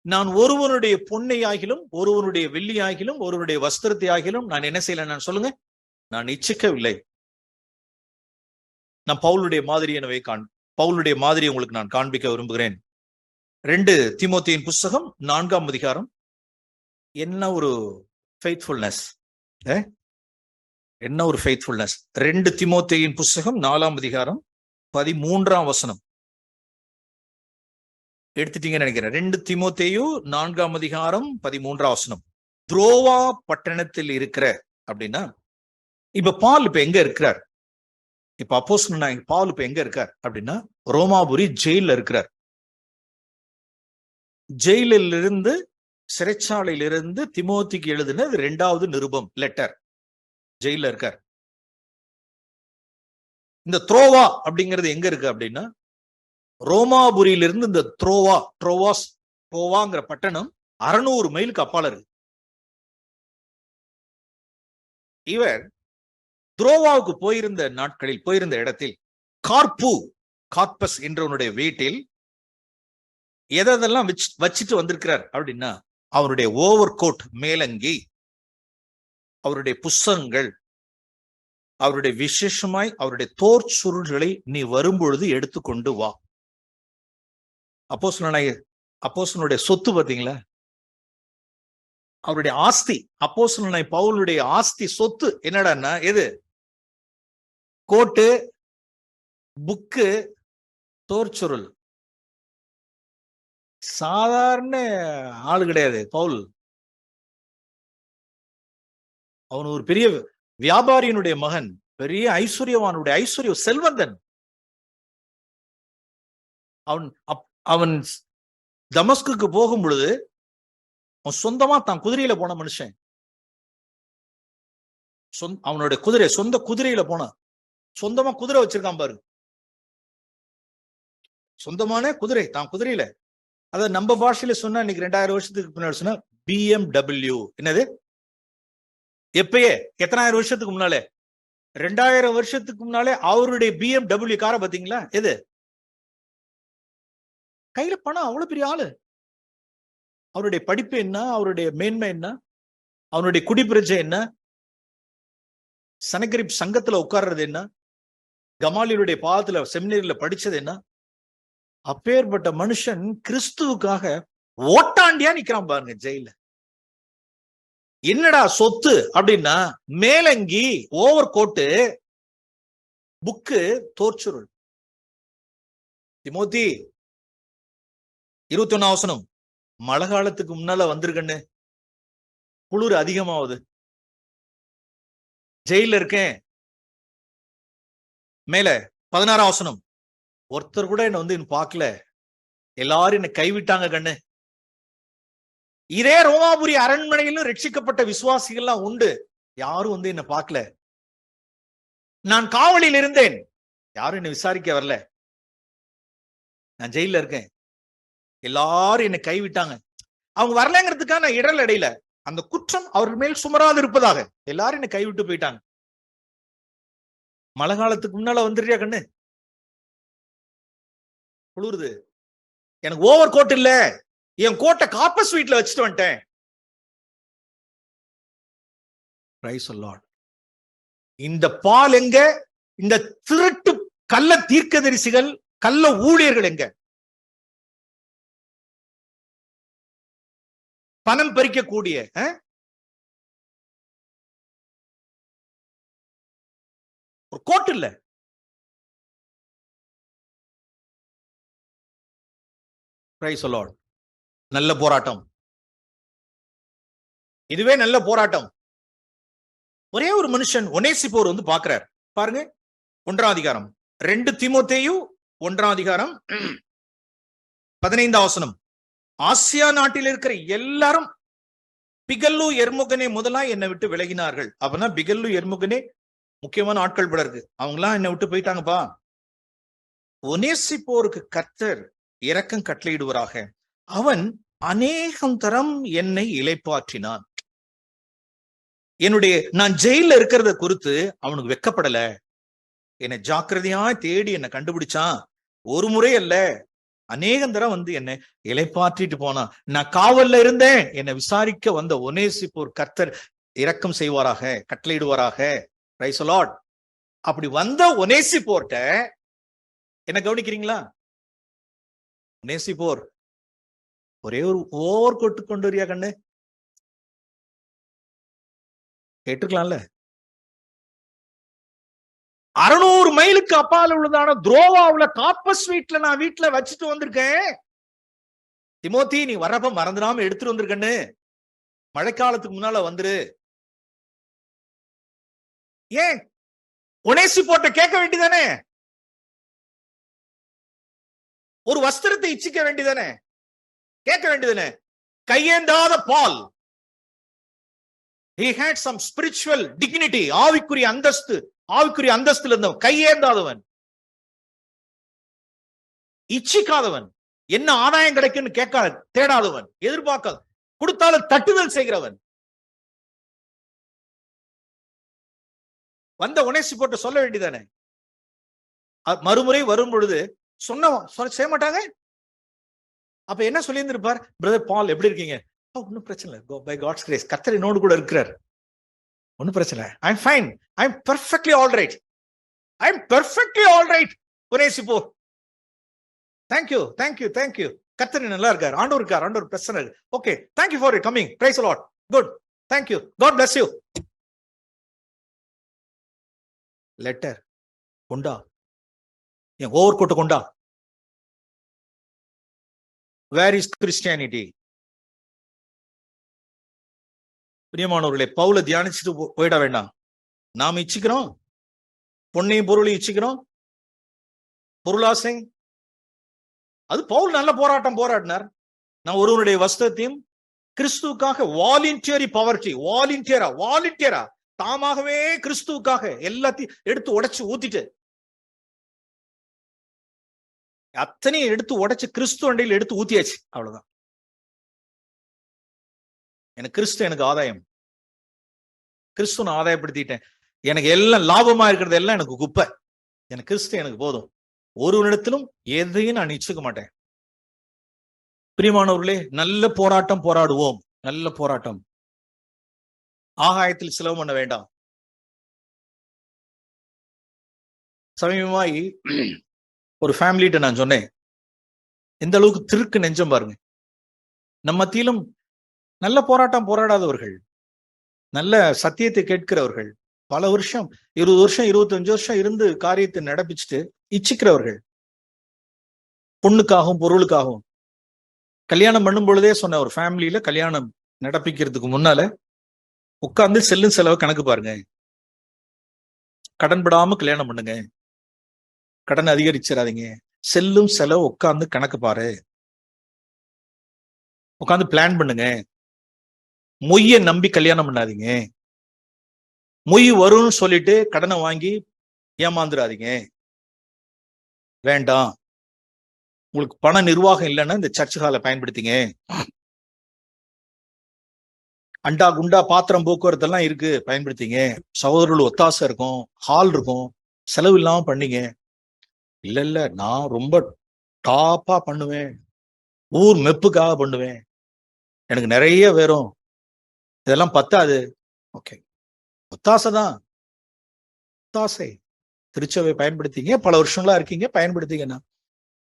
நான் ஒருவனுடைய பொன்னை ஆகிலும் ஒருவனுடைய வெள்ளி ஆகிலும் ஒருவனுடைய வஸ்திரத்தை ஆகிலும் நான் என்ன செய்யல? நான் சொல்லுங்க, நான் இச்சிக்கவில்லை. நான் பவுலுடைய பவுலுடைய மாதிரி உங்களுக்கு நான் காண்பிக்க விரும்புகிறேன். 2 தீமோத்தேயின் புஸ்தகம் 4ஆம் அதிகாரம். என்ன ஒரு ஃபெய்த்ஃபுல்னஸ், என்ன ஒரு ஃபெய்த்ஃபுல்னஸ். 2 தீமோத்தேயின் புஸ்தகம் 4ஆம் அதிகாரம் 13ஆம் வசனம் எடுத்துட்டீங்கன்னு நினைக்கிறேன். 2 தீமோத்தேயு 4ஆம் அதிகாரம் 13ஆம் வசனம். துரோவா பட்டணத்தில் இருக்கிற அப்படின்னா, இப்ப பால் இப்ப எங்க இருக்கிறார்? இப்ப அப்போஸ்தலனாகிய பவுல் இப்ப எங்க இருக்கார் அப்படின்னா, ரோமாபுரி ஜெயில இருக்கிறார். ஜெயிலில் இருந்து, சிறைச்சாலையில் இருந்து தீமோத்திக்கு எழுதின 2வது நிருபம், லெட்டர். ஜெயில இருக்கார். இந்த த்ரோவா அப்படிங்கிறது எங்க இருக்கு அப்படின்னா, ரோமாபுரியிலிருந்து இந்த த்ரோவாங்கிற பட்டணம் 600 மைலுக்கு அப்பால இருக்கு. இவர் துரோவாவுக்கு போயிருந்த இடத்தில் கார்பஸ் என்றவனுடைய வீட்டில் எதெல்லாம் வச்சுட்டு வந்திருக்கிறார் அப்படின்னா, அவருடைய ஓவர் கோட், மேலங்கி, அவருடைய புஸ்தகங்கள், அவருடைய விசேஷமாய் அவருடைய தோற் சுருள்களை நீ வரும்பொழுது எடுத்துக்கொண்டு வா. அப்போஸ்தலனுடைய சொத்து பாத்தீங்களா? அவருடைய ஆஸ்தி, அப்போஸ்தலனாகிய பவுலுடைய ஆஸ்தி சொத்து என்னடான்னா எது? கோட்டு, புக்கு, தோற்சுருள். சாதாரண ஆளு கிடையாது பவுல். அவன் ஒரு பெரிய வியாபாரியினுடைய மகன், பெரிய ஐஸ்வர்யவானுடைய செல்வந்தன். அவன் தமஸ்குக்கு போகும் பொழுது அவன் சொந்தமா தான் குதிரையில போன மனுஷன். அவனுடைய குதிரை, சொந்த குதிரையில போனான். சொந்தமா குதிரை வச்சிருக்கான் பாரு, சொந்தமான குதிரை, தான் குதிரையில. அத நம்ம பாஷையில சொன்னா, இன்னைக்கு 2000 வருஷத்துக்கு முன்னாடி சொன்னா BMW. என்னது? எப்பயே எத்தனாயிரம் வருஷத்துக்கு முன்னாலே? 2000 வருஷத்துக்கு முன்னாலே அவருடைய BMW காரை பாத்தீங்களா? எது? கையில பணம். அவ்வளவு பெரிய ஆளு. அவருடைய படிப்பு என்ன, அவருடைய மேன்மை என்ன, அவனுடைய குடிப்பிரஜை என்ன, சனகரிப் சங்கத்துல உட்கார்றது என்ன, கமாலியருடைய பாதத்துல செமினரியில படிச்சது என்ன? அப்பேற்பட்ட மனுஷன் கிறிஸ்துவுக்காக ஓட்டாண்டியா நிக்கிறான் பாருங்க ஜெயில. என்னடா சொத்து அப்படின்னா, மேலங்கி, ஓவர் கோட்டு, புக்கு, தோற்சுருள். தீமோத்தி 21ஆம் வசனம், மழை காலத்துக்கு முன்னால வந்திருக்கன்னு, குளிர் அதிகமாவது, ஜெயில இருக்கேன். மேல 16ஆம் வசனம், ஒருத்தர் கூட என்ன வந்து பார்க்கல, எல்லாரும் என்ன கைவிட்டாங்க கண்ணு. இதே ரோமாபுரி அரண்மனையிலும் ரட்சிக்கப்பட்ட விசுவாசிகள்லாம் உண்டு, யாரும் வந்து என்ன பார்க்கல. நான் காவலில் இருந்தேன், யாரும் என்ன விசாரிக்க வரல. நான் ஜெயில இருக்கேன், எல்லாரும் என்னை கைவிட்டாங்க. அவங்க வரலங்கிறதுக்கான இடர் இடையில அந்த குற்றம் அவர்கள் மேல் சுமராது இருப்பதாக எல்லாரும் என்னை கைவிட்டு போயிட்டாங்க. மழை காலத்துக்கு முன்னால வந்துடுறியா கண்ணு? குளிருது, எனக்கு ஓவர் கோட் இல்ல, என் கோட்டை கார்பஸ் வீட்ல வச்சுட்டு வந்துட்டேன். Price the Lord. இந்த பால் எங்க? இந்த திருட்டு கள்ள தீர்க்கதரிசிகள், கள்ள ஊழியர்கள் எங்க? பணம் பறிக்கக்கூடிய ஒரு கோட் இல்ல. Price the Lord. நல்ல போராட்டம், இதுவே நல்ல போராட்டம். ஒரே ஒரு மனுஷன் ஒனேசிபோர் வந்து பார்க்கிறார் பாருங்க. 1ஆம் அதிகாரம் 2 தீமோத்தேயு 1ஆம் அதிகாரம் 15ஆம் வசனம். ஆசியா நாட்டில் இருக்கிற எல்லாரும் பிகல்லு எர்முகனே முதலா என்னை விட்டு விலகினார்கள். அப்பனா பிகல்லு எர்முகனே முக்கியமான ஆட்கள் போல இருக்கு, அவங்க எல்லாம் என்னை விட்டு போயிட்டாங்கப்பா. ஒனேசிபோருக்கு கர்த்தர் இரக்கம் கட்டளையிடுவராக, அவன் அநேகம் தரம் என்னை இளைப்பாற்றினான். நான் ஜெயில இருக்கிறத குறித்து அவனுக்கு வெக்கப்படல. என்னை ஜாக்கிரதையா தேடி என்னை கண்டுபிடிச்சான். ஒரு முறை அல்ல, அநேகந்தரம் வந்து என்னை இலைப்பாற்றிட்டு போனா. நான் காவல்ல இருந்தேன், என்னை விசாரிக்க வந்த ஒனேசிப்போர் கர்த்தர் இரக்கம் செய்வாராக, கட்டளையிடுவாராக. Price the Lord. அப்படி வந்த ஒனேசிப்போர்ட்ட என்ன கவனிக்கிறீங்களா? ஒனேசிப்போர் ஒரே ஒரு ஓவர் கோட்டு கொண்டு வரியா கண்ணு, கேட்டுக்கலாம்ல. 600 மைலுக்கு அப்பால உள்ளதான துரோவாவுல காப்பஸ் வீட்ல நான் வீட்டுல வச்சுட்டு வந்திருக்கேன். திமோத்தி, நீ வரப்ப மறந்துடாம எடுத்துட்டு வந்திருக்கன்னு, மழைக்காலத்துக்கு முன்னால வந்துரு. ஏன் ஒனேசிப்போர்ட்ட கேட்க வேண்டியதானே? ஒரு வஸ்திரத்தை இச்சிக்க வேண்டியதானே? கேட்க வேண்டியதானே? கையேந்தாத பால். He had some spiritual dignity. ஆவிக்குரிய அந்தஸ்து, ஆவிக்குரிய அந்தஸ்துல இருந்தவன், கையேந்தாதவன், இச்சிக்காதவன், என்ன ஆதாயம் கிடைக்குன்னு கேட்க தேடாதவன், எதிர்பார்க்காத, கொடுத்தாலும் தட்டுதல் செய்கிறவன். வந்த ஒனேசிப்போர்ட்ட சொல்ல வேண்டியதானே? மறுமுறை வரும் பொழுது செய்ய மாட்டாங்க. அப்ப என்ன சொல்லி இருந்திருப்பார்? பிரதர் பால் எப்படி இருக்கீங்க? ஒன்னும் பிரச்சனை இல்லை, பை காட்ஸ் கிரேஸ், கர்த்தர் என்னோடு கூட இருக்கிறார், ஒன்னும் பிரச்சனை இல்லை, I am fine, I am perfectly all right, I am perfectly all right. Onesiphorus, thank you thank you thank you, கர்த்தர் நல்லா இருக்கார், ஆண்டவர் இருக்கார், ஆண்டவர் பிரச்சனை இருக்கு, okay, thank you for your coming, praise the Lord, good, thank you, God bless you. Letter கொண்டா, என் ஓவர் கோட்டு கொண்டா. Where is Christianity? பிரியமானவர்களே, பவுல தியானிச்சுட்டு போயிட வேண்டாம். நாம் இச்சிக்கிறோம், பொன்னையும் பொருளையும் இச்சிக்கிறோம், பொருளாசை. அது பவுல் நல்ல போராட்டம் போராடினார். நான் ஒருவனுடைய வஸ்திரத்தையும் கிறிஸ்துவுக்காக வாலண்டியரி பவர்ட்டி, வாலண்டியரா தாமாகவே கிறிஸ்துவுக்காக எல்லாத்தையும் எடுத்து உடைச்சு ஊத்திட்டு, அத்தனையும் எடுத்து உடைச்சு கிறிஸ்து அண்டையில் எடுத்து ஊத்தியாச்சு, அவ்வளவுதான். எனக்கு கிறிஸ்து எனக்கு ஆதாயம், கிறிஸ்து நான் ஆதாயப்படுத்திட்டேன், எனக்கு எல்லாம் லாபமா இருக்கிறது எல்லாம் எனக்கு குப்பை, எனக்கு கிறிஸ்து எனக்கு போதும், ஒருவனிடத்திலும் எதையும் நான் நிச்சயிக்க மாட்டேன். பிரியமானவர்களே, நல்ல போராட்டம் போராடுவோம், நல்ல போராட்டம். ஆகாயத்தில் செலவு பண்ண வேண்டாம். சமீபமாய் ஒரு ஃபேமிலிட்ட நான் சொன்னேன், எந்த அளவுக்கு திருக்கு நெஞ்சம் பாருங்க. நம்ம மத்தியிலும் நல்ல போராட்டம் போராடாதவர்கள், நல்ல சத்தியத்தை கேட்கிறவர்கள், பல வருஷம் 20 வருஷம் 25 வருஷம் இருந்து காரியத்தை நடப்பிச்சுட்டு இச்சிக்கிறவர்கள், பொண்ணுக்காகவும் பொருளுக்காகவும். கல்யாணம் பண்ணும் பொழுதே சொன்ன, ஒரு ஃபேமிலியில கல்யாணம் நடப்பிக்கிறதுக்கு முன்னால உட்கார்ந்து செல்லும் செலவு கணக்கு பாருங்க, கடன் படாம கல்யாணம் பண்ணுங்க, கடன் அதிகரிச்சிடாதீங்க, செல்லும் செலவு உட்கார்ந்து கணக்கு பாரு, உட்கார்ந்து பிளான் பண்ணுங்க, மொய்ய நம்பி கல்யாணம் பண்ணாதீங்க, மொய் வரும்னு சொல்லிட்டு கடனை வாங்கி ஏமாந்துடாதீங்க, வேண்டாம். உங்களுக்கு பண நிர்வாகம் இல்லைன்னா இந்த சர்ச் ஹாலை பயன்படுத்திங்க, அண்டா குண்டா பாத்திரம் போக்குவரத்து எல்லாம் இருக்கு, பயன்படுத்திங்க, சகோதரர்கள் ஒத்தாசை இருக்கும், ஹால் இருக்கும், செலவு இல்லாம பண்ணீங்க. இல்ல நான் ரொம்ப டாப்பா பண்ணுவேன், ஊர் மெப்புக்காக பண்ணுவேன், எனக்கு நிறைய வேறும், இதெல்லாம் பத்தாது. ஓகே, ஒத்தாசை தான், ஒத்தாசை. திருச்சபை பயன்படுத்திங்க, பல வருஷங்களா இருக்கீங்க, பயன்படுத்திங்கன்னா.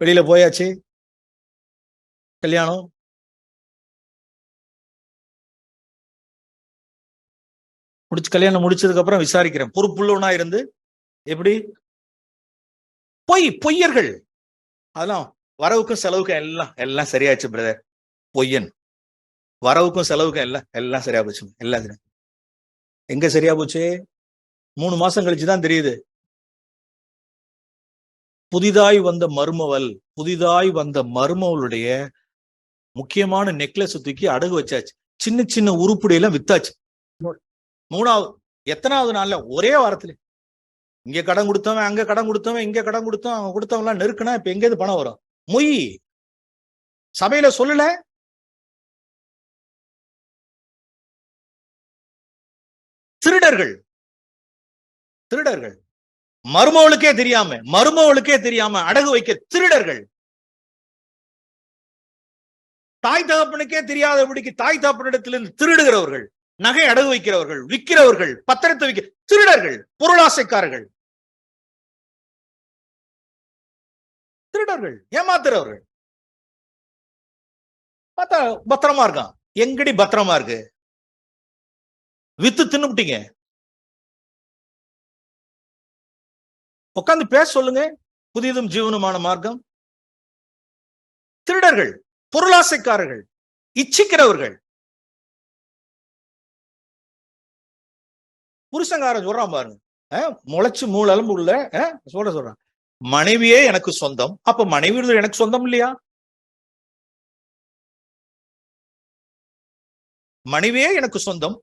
வெளியில போயாச்சு, கல்யாணம், கல்யாணம் முடிச்சதுக்கு அப்புறம் விசாரிக்கிறேன், பொறுப்புள்ளவனா இருந்து எப்படி பொய்யர்கள், அதெல்லாம் வரவுக்கும் செலவுக்கும் எல்லாம் சரியாச்சு பிரதர், பொய்யன், வரவுக்கும் செலவுக்கும் எல்லாம் சரியா போச்சு, எல்லாம் எங்க சரியா போச்சு? 3 மாசம் கழிச்சுதான் தெரியுது. புதிதாய் வந்த மருமவளுடைய முக்கியமான நெக்லஸ் தூக்கி அடகு வச்சாச்சு, சின்ன சின்ன உருப்படியெல்லாம் வித்தாச்சு. 3வது எத்தனாவது நாள்ல? ஒரே வாரத்துல. இங்க கடன் கொடுத்தவன், அங்க கடன் கொடுத்தவன், இங்க கடன் கொடுத்தவன், அவங்க கொடுத்தவங்க எல்லாம் நெருக்குனா இப்ப எங்க இருந்து பணம் வரும்? மொய் சபையில சொல்லல, திருடர்கள், மருமவளுக்கே தெரியாம அடகு வைக்க திருடர்கள். தாய் தகப்பனுக்கே தெரியாதபடிக்கு தாய் தகப்பனிடத்திலிருந்து திருடுகிறவர்கள், நகை அடகு வைக்கிறவர்கள், விற்கிறவர்கள், பத்திரத்தை விற்க திருடர்கள், பொருளாசைக்காரர்கள், திருடர்கள், ஏமாத்துறவர்கள். பார்த்தா பத்திரமா இருக்கான். எங்கடி பத்திரமா இருக்கு? வித்து தின்னுட்டீங்க. உட்கார்ந்து பேச சொல்லுங்க. புதியதும் ஜீவனுமான மார்க்கம். திருடர்கள், பொருளாசைக்காரர்கள், இச்சிக்கிறவர்கள். புருஷங்காரன் சொல்றான் பாருங்க, முளைச்சு மூளம்பு உள்ள சொல்றான், மனைவியே எனக்கு சொந்தம். அப்ப மனைவி எனக்கு சொந்தம் இல்லையா? மனைவியே எனக்கு சொந்தம்,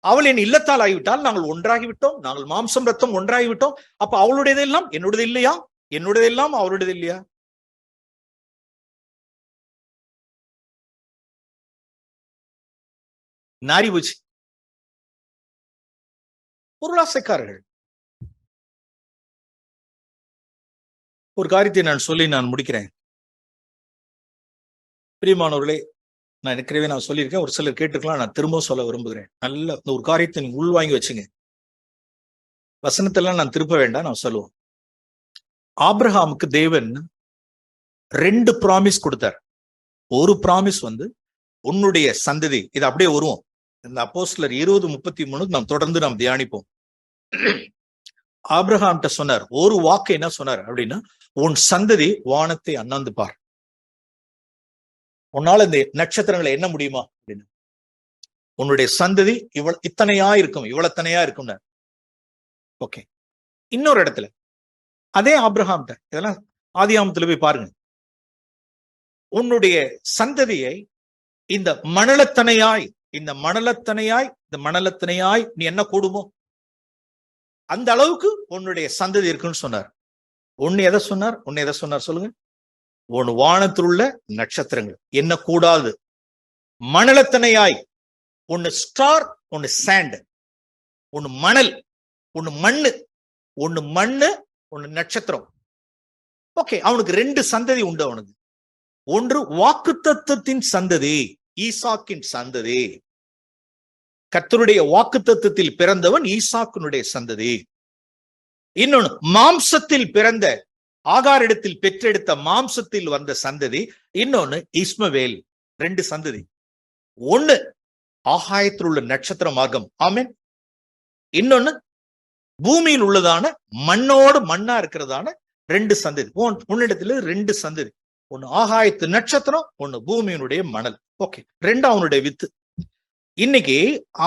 அவள் என் இல்லத்தால் ஆகிவிட்டால் நாங்கள் ஒன்றாகிவிட்டோம், நாங்கள் மாம்சம் ரத்தம் ஒன்றாகிவிட்டோம். அப்ப அவளுடையதெல்லாம் என்னுடையது இல்லையா? என்னுடையதெல்லாம் அவளுடையது இல்லையா? நாரி போச்சு. பொருளாசைக்காரர்கள். ஒரு காரியத்தை நான் சொல்லி நான் முடிக்கிறேன். பிரியமானவர்களே, நான் ஏற்கனவே நான் சொல்லியிருக்கேன், ஒரு சிலர் கேட்டுக்கலாம், நான் திரும்ப சொல்ல விரும்புகிறேன். நல்ல ஒரு காரியத்தை நீங்க உள்வாங்கி வச்சுங்க. வசனத்தெல்லாம் நான் திருப்ப வேண்டாம், நான் சொல்லுவோம். ஆபிரகாமுக்கு தேவன் 2 ப்ராமிஸ் கொடுத்தார். ஒரு ப்ராமிஸ் உன்னுடைய சந்ததி, இது அப்படியே வருவோம். இந்த அப்போஸ்தலர் 20:33 நாம் தொடர்ந்து நாம் தியானிப்போம். ஆபிரகாம்கிட்ட சொன்னார், ஒரு வாக்கு என்ன சொன்னார் அப்படின்னா, உன் சந்ததி வானத்தை அண்ணாந்து பார். உன்னால இந்த நட்சத்திரங்களை என்ன முடியுமா அப்படின்னு. உன்னுடைய சந்ததி இத்தனையா இருக்கும், இவ்வளத்தனையா இருக்கும். ஓகே. இன்னொரு இடத்துல அதே ஆபிரகாம்கிட்ட, இதெல்லாம் ஆதியாகமத்துல போய் பாருங்க, உன்னுடைய சந்ததியை இந்த மணலத்தனையாய் நீ என்ன கூடுமோ அந்த அளவுக்கு உன்னுடைய சந்ததி இருக்குன்னு சொன்னார். ஒன்னு எதை சொன்னார் சொல்லுங்க? ஒன்னு வானத்தில் உள்ள நட்சத்திரங்கள் என்ன கூடாது, மணலத்தனையாய், ஒன்னு ஸ்டார், ஒன்னு சாண்ட், ஒன்னு மணல், ஒன்னு மண்ணு, ஒன்னு நட்சத்திரம். ஓகே. அவனுக்கு 2 சந்ததி உண்டு. அவனுக்கு ஒன்று வாக்குத்தத்தத்தின் சந்ததி, ஈசாக்கின் சந்ததி. கர்த்தருடைய வாக்குத்தத்தத்தில் பிறந்தவன் ஈசாக்கினுடைய சந்ததி. இன்னொன்னு மாம்சத்தில் பிறந்த, ஆகாரிடத்தில் பெற்றெடுத்த மாம்சத்தில் வந்த சந்ததி. இன்னொன்னு இஸ்மவேல். 2 சந்ததி. ஒண்ணு ஆகாயத்தில் உள்ள நட்சத்திர மார்க்கம், ஆமென். இன்னொன்னு பூமியில் உள்ளதான மண்ணோடு மண்ணா இருக்கிறதான 2 சந்ததி. உன்னிடத்துல 2 சந்ததி. ஒன்னு ஆகாயத்து நட்சத்திரம், ஒன்னு பூமியினுடைய மணல். ஓகே. 2 அவனுடைய வித்து. இன்னைக்கு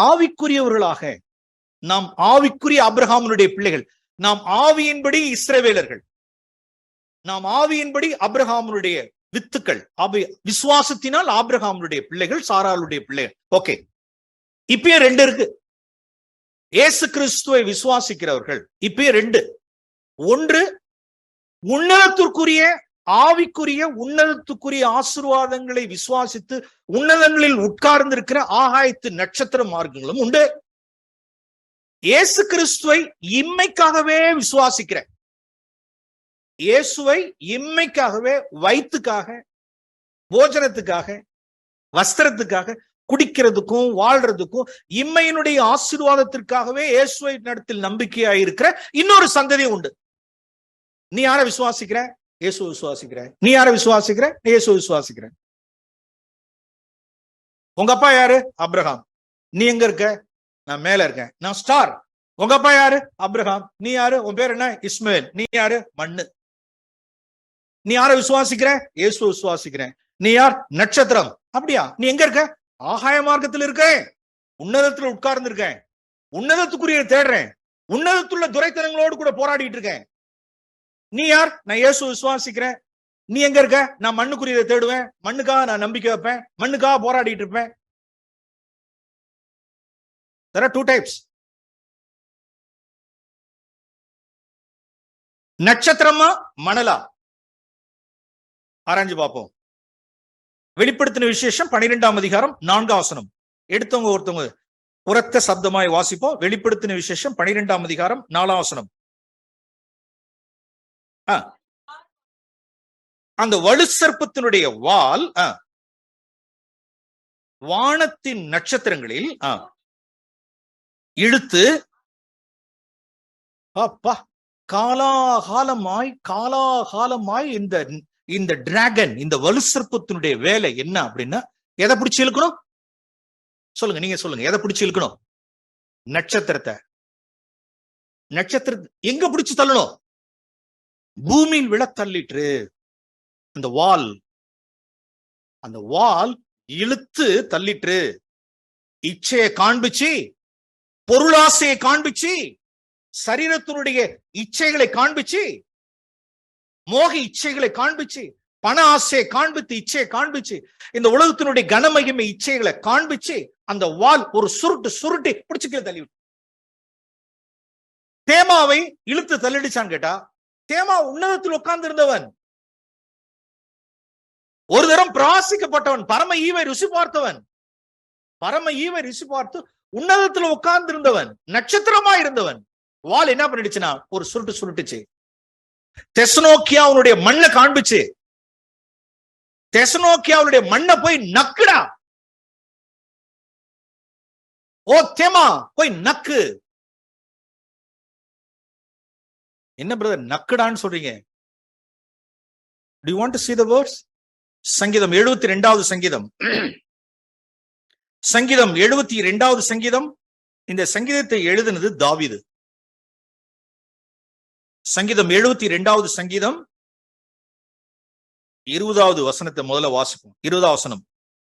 ஆவிக்குரியவர்களாக நாம், ஆவிக்குரிய ஆபிரகாமுடைய பிள்ளைகள், நாம் ஆவியின்படி இஸ்ரவேலர்கள், நாம் ஆவியின்படி ஆபிரகாமுடைய வித்துக்கள், விசுவாசத்தினால் ஆபிரகாமுடைய பிள்ளைகள், சாராளுடைய பிள்ளைகள். ஓகே. இப்பயே 2 இருக்கு. இயேசு கிறிஸ்துவை விசுவாசிக்கிறவர்கள் இப்பயே 2. ஒன்று உன்னதத்திற்குரிய, ஆவிக்குரிய உன்னதத்துக்குரிய ஆசீர்வாதங்களை விசுவாசித்து உன்னதங்களில் உட்கார்ந்திருக்கிற ஆகாயத்து நட்சத்திர மார்க்கங்களும் உண்டு. இயேசு கிறிஸ்துவை இம்மைக்காகவே விசுவாசிக்கிற, இயேசுவை இம்மைக்காகவே, வயிற்றுக்காக, போஜனத்துக்காக, வஸ்திரத்துக்காக, குடிக்கிறதுக்கும் வாழ்றதுக்கும் இம்மையினுடைய ஆசீர்வாதத்திற்காகவே இயேசுவை நடத்தில் நம்பிக்கையாயிருக்கிற இன்னொரு சந்ததி உண்டு. நீ யாரை விசுவாசிக்கிற? இயேசு விசுவாசிக்கிற. நீ யாரை விசுவாசிக்கிற? இயேசு விசுவாசிக்கிற. உங்க அப்பா யாரு? ஆபிரகாம். நீ எங்க இருக்க? நான் மேல இருக்கேன், நான் ஸ்டார். உங்க அப்பா யாரு? ஆபிரகாம். நீ யாரு? உன் பேர் என்ன? இஸ்மவேல். நீ யாரு? மண்ணு. நீ யாரை விசுவாசிக்கிற? இயேசு விசுவாசிக்கிறேன். நீ யார்? நட்சத்திரம். அப்படியா? நீ எங்க இருக்க? ஆகாய மார்க்கத்தில் இருக்கேன், உன்னதத்துல உட்கார்ந்து இருக்கேன், உன்னதத்துக்குரிய தேடுறேன், உன்னதத்துள்ள துரைத்தனங்களோடு கூட போராடிட்டு இருக்கேன். நீ யார்? நான் இயேசு விசுவாசிக்கிறேன். நீ எங்க இருக்க? நான் மண்ணுக்குரியதை தேடுவேன், மண்ணுக்காக நான் நம்பிக்கை வைப்பேன், மண்ணுக்காக போராடிட்டு இருப்பேன். There are 2 types. நட்சத்திரமா மணலா? ஆராய்ஞ்சு பார்ப்போம். வெளிப்படுத்தின விசேஷம் 12ஆம் அதிகாரம் 4ஆம் வசனம். எடுத்தவங்க ஒருத்தவங்க உரத்த சப்தமாய் வாசிப்போம். வெளிப்படுத்தின விசேஷம் 12ஆம் அதிகாரம் 4ஆம் வசனம். அந்த வலு சர்ப்பத்தினுடைய வால் வானத்தின் நட்சத்திரங்களில் இழுத்து காலாகாலமாய் இந்த டிராகன், இந்த வலுசர்ப்பத்தினுடைய வேலை என்ன அப்படின்னா, எதை பிடிச்சு இழுக்கணும் சொல்லுங்க, நீங்க சொல்லுங்க, எதை பிடிச்சு இழுக்கணும்? நட்சத்திரத்தை எங்க பிடிச்சு தள்ளணும்? பூமியில் விழ தள்ளிட்டு அந்த வால் இழுத்து தள்ளிட்டு, இச்சையை காண்பிச்சு, பொருளாசையை காண்பிச்சு, சரீரத்தினுடைய இச்சைகளை காண்பிச்சு, மோக இச்சைகளை காண்பிச்சு, பண ஆசையை காண்பித்து, இச்சையை காண்பிச்சு, இந்த உலகத்தினுடைய கனமகிமை இச்சைகளை காண்பிச்சு, அந்த வால் ஒரு சுருட்டி பிடிச்சுக்கல தள்ளி விட்டு தேமாவை இழுத்து தள்ளிடுச்சான்னு கேட்டா, தேமா உன்னதத்தில் உட்கார்ந்து இருந்தவன், ஒரு தரம் பிராசிக்கப்பட்டவன், பரம ஈவை ருசி பார்த்தவன், உன்னதத்தில் உட்கார்ந்து இருந்தவன், நட்சத்திரமா இருந்தவன். வால் என்ன பண்ணிடுச்சுன்னா ஒரு சுருட்டுச்சு. தெசனோக்கியாவுடைய மண்ணை காண்பிச்சு, தெசனோக்கியாவுடைய மண்ணை போய் நக்குடா, ஓ தேமா போய் நக்கு. என்ன பிரதர் நக்குடான்னு சொல்றீங்க? Do you want to see the words? சங்கீதம் 72வது சங்கீதம் 72வது சங்கீதம். இந்த சங்கீதத்தை எழுதினது தாவீது. சங்கீதம் 72வது சங்கீதம் 20வது வசனத்தை முதல்ல வாசிப்போம். 20வது வசனம்.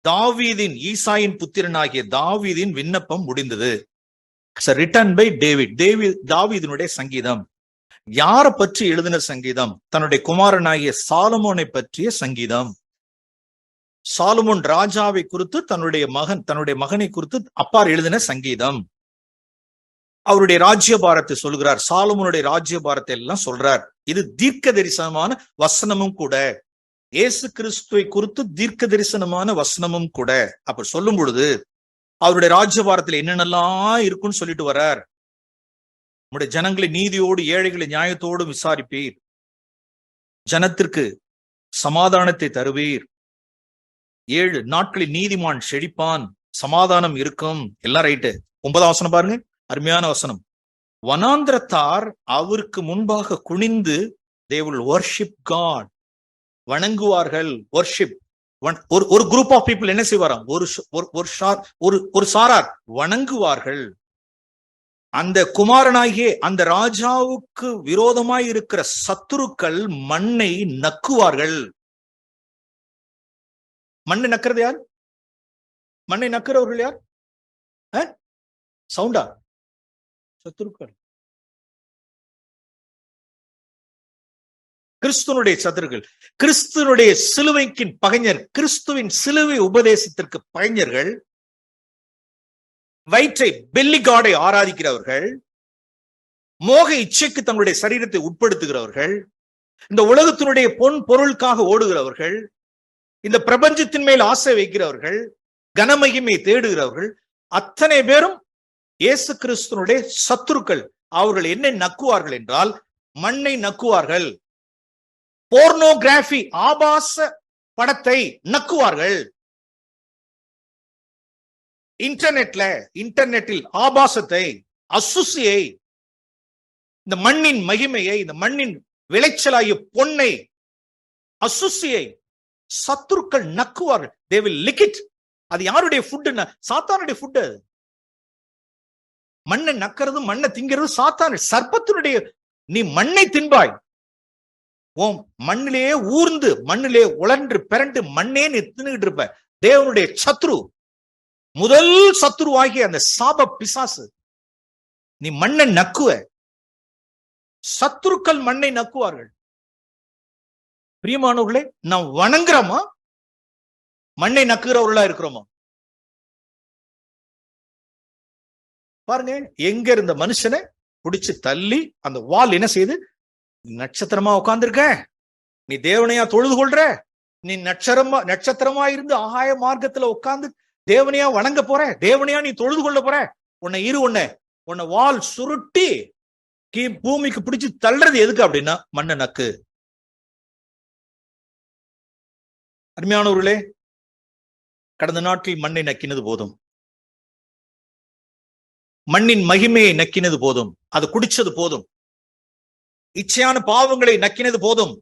தாவீதின், ஈசாயின் புத்திரனாகிய தாவீதின் விண்ணப்பம் முடிந்தது. Written by David. தாவீதினுடைய சங்கீதம். யாரை பற்றி எழுதின சங்கீதம்? தன்னுடைய குமாரனாகிய சாலமோனை பற்றிய சங்கீதம். சாலமோன் ராஜாவை குறித்து, தன்னுடைய மகனை குறித்து அப்பார் எழுதின சங்கீதம். அவருடைய ராஜ்யபாரத்தை சொல்கிறார். சாலமோனுடைய ராஜ்யபாரத்தை எல்லாம் சொல்றார். இது தீர்க்க தரிசனமான வசனமும் கூட. இயேசு கிறிஸ்துவை குறித்து தீர்க்க தரிசனமான வசனமும் கூட. அப்ப சொல்லும் பொழுது அவருடைய ராஜ்யபாரத்தில் என்னென்னலாம் இருக்குன்னு சொல்லிட்டு வர்றார். நம்முடைய ஜனங்களை நீதியோடு, ஏழைகளை நியாயத்தோடு விசாரிப்பீர், ஜனத்திற்கு சமாதானத்தை தருவீர், 7 நாட்களில் நீதிமான் செழிப்பான், சமாதானம் இருக்கும். எல்லாம் ரைட்டு. 9வது வசனம் பாருங்க, அருமையான வசனம். வனாந்திரத்தார் அவருக்கு முன்பாக குனிந்து, they will worship God, வணங்குவார்கள். worship. ஒரு குரூப் ஆஃப் பீப்புள் என்ன செய்வாராம்? ஒரு சாரார் வணங்குவார்கள். அந்த குமாரனாகிய அந்த ராஜாவுக்கு விரோதமாய் இருக்கிற சத்துருக்கள் மண்ணை நக்குவார்கள். மண்ணை நக்கிறது யார்? மண்ணை நக்கிறவர்கள் யார்? சவுண்டா? சத்துருக்கள். கிறிஸ்துவனுடைய சத்துருக்கள், கிறிஸ்துவனுடைய சிலுவைக்கு பகைஞர், கிறிஸ்துவின் சிலுவை உபதேசத்திற்கு பகைஞர்கள், வயிற்றை பெல்லி காடை ஆராதிக்கிறவர்கள், மோக இச்சைக்கு தங்களுடைய சரீரத்தை உட்படுத்துகிறவர்கள், இந்த உலகத்தினுடைய பொன் பொருளுக்காக ஓடுகிறவர்கள், இந்த பிரபஞ்சத்தின் மேல் ஆசை வைக்கிறவர்கள், கனமகிமை தேடுகிறவர்கள், அத்தனை பேரும் இயேசு கிறிஸ்துவனுடைய சத்துருக்கள். அவர்கள் என்ன நக்குவார்கள் என்றால் மண்ணை நக்குவார்கள். போர்னோகிராபி, ஆபாச படத்தை நக்குவார்கள். இன்டர்நெட்டில் ஆபாசத்தை, அசுசியை, இந்த மண்ணின் மகிமையை, இந்த மண்ணின் விளைச்சலாகிய பொன்னை, அசுசியை சத்துருக்கள் நக்குவார்கள். they will lick it. அது யாருடைய ஃபுட்னா? சாத்தானுடைய ஃபுட். மண்ணை நக்கிறது, மண்ணை திங்கிறது சாத்தான், சர்ப்பத்தினுடைய. நீ மண்ணை தின்பாய், ஓம் மண்ணிலேயே ஊர்ந்து, மண்ணிலே உழன்று பிறண்டு மண்ணே நீ தின்னுகிட்டு இருப்ப. தேவனுடைய சத்ரு, முதல் சத்ருவாகிய அந்த சாப பிசாசு. நீ மண்ணை நக்குவ. சத்துருக்கள் மண்ணை நக்குவார்கள். பிரியமானவர்களே, நாம் வணங்குறோமா? மண்ணை நக்குகிறவர்களா இருக்கிறோமா? பாருங்க, எங்க இருந்த மனுஷனை பிடிச்சு தள்ளி அந்த வால் என்ன செய்து, நட்சத்திரமா உட்கார்ந்துருக்க, நீ தேவனையா தொழுது கொள்ற, நீ நட்சத்திரமா இருந்து ஆகாய மார்க்கத்துல உட்கார்ந்து தேவனையா வணங்க போற, தேவனையா நீ தொழுது கொள்ள போற. உன்னை வால் சுருட்டி பூமிக்கு பிடிச்சு தள்ளுறது எதுக்கு அப்படின்னா மண்ணை நக்கு. அருமையானவர்களே, கடந்த நாட்களில் மண்ணை நக்கினது போதும், மண்ணின் மகிமையை நக்கினது போதும், அது குடிச்சது போதும், இச்சையான பாவங்களை நக்கினது போதும்.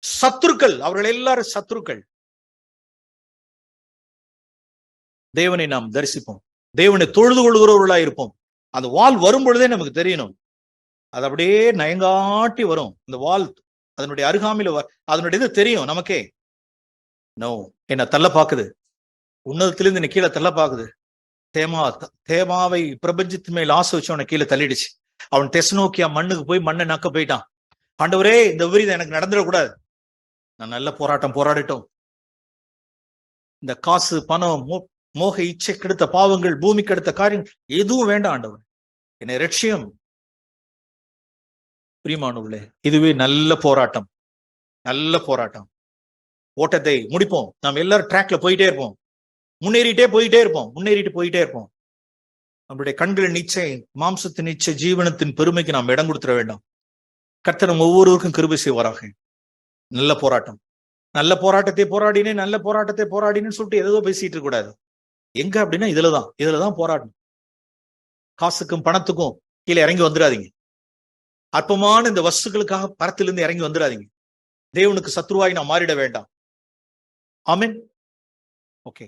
சத்துருக்கள், அவர்கள் எல்லாரும் சத்துருக்கள். தேவனை நாம் தரிசிப்போம், தேவனை தொழுது கொள்கிறவர்களாய் இருப்போம். அந்த வாள் வரும் பொழுதே நமக்கு தெரியணும், அது அப்படியே நயங்காட்டி வரும். இந்த வாள் அதனுடைய அருகாமையில அதனுடைய இது தெரியும் நமக்கே. நோ, என்ன தள்ள பாக்குது, உன்னதத்திலிருந்து என்ன கீழே தள்ள பாக்குது. தேமாவை பிரபஞ்சத்தின் மேல் ஆசை வச்சு அவனை கீழே தள்ளிடுச்சு. அவன் தெசனோக்கியா மண்ணுக்கு போய் மண்ணை நக்க போயிட்டான். ஆண்டவரே, இந்த விபரீதம் எனக்கு நடந்துடக்கூடாது, நான் நல்ல போராட்டம் போராடிட்டோம். இந்த காசு, பணம், மோக இச்சை கெடுத்த பாவங்கள், பூமி கெடுத்த காரியங்கள் எதுவும் வேண்டாம் ஆண்டவர், என்னை ரட்சியம். பிரியமானவர்களே, இதுவே நல்ல போராட்டம், நல்ல போராட்டம். ஓட்டத்தை முடிப்போம். நாம் எல்லாரும் ட்ராக்ல போயிட்டே இருப்போம், முன்னேறிட்டே போயிட்டே இருப்போம், முன்னேறிட்டு போயிட்டே இருப்போம். நம்மளுடைய கண்களின் இச்சை, மாம்சத்தின் இச்சை, ஜீவனத்தின் பெருமைக்கு நாம் இடம் கொடுத்துட வேண்டாம். கர்த்தர் நம்ம ஒவ்வொருவருக்கும் கிருபை செய்வாராக. நல்ல போராட்டம், நல்ல போராட்டத்தை போராடினேன், நல்ல போராட்டத்தை போராடினேன்னு சொல்லிட்டு ஏதோ பேசிட்டு இருக்க கூடாது. எங்க அப்படின்னா இதுலதான் போராடணும். காசுக்கும் பணத்துக்கும் கீழே இறங்கி வந்துடாதீங்க. அற்பமான இந்த வஸ்துக்களுக்காக பரத்திலிருந்து இறங்கி வந்துடாதீங்க. தேவனுக்கு சத்ருவாய் நாம் மாறிட வேண்டாம். ஆமென். ஓகே.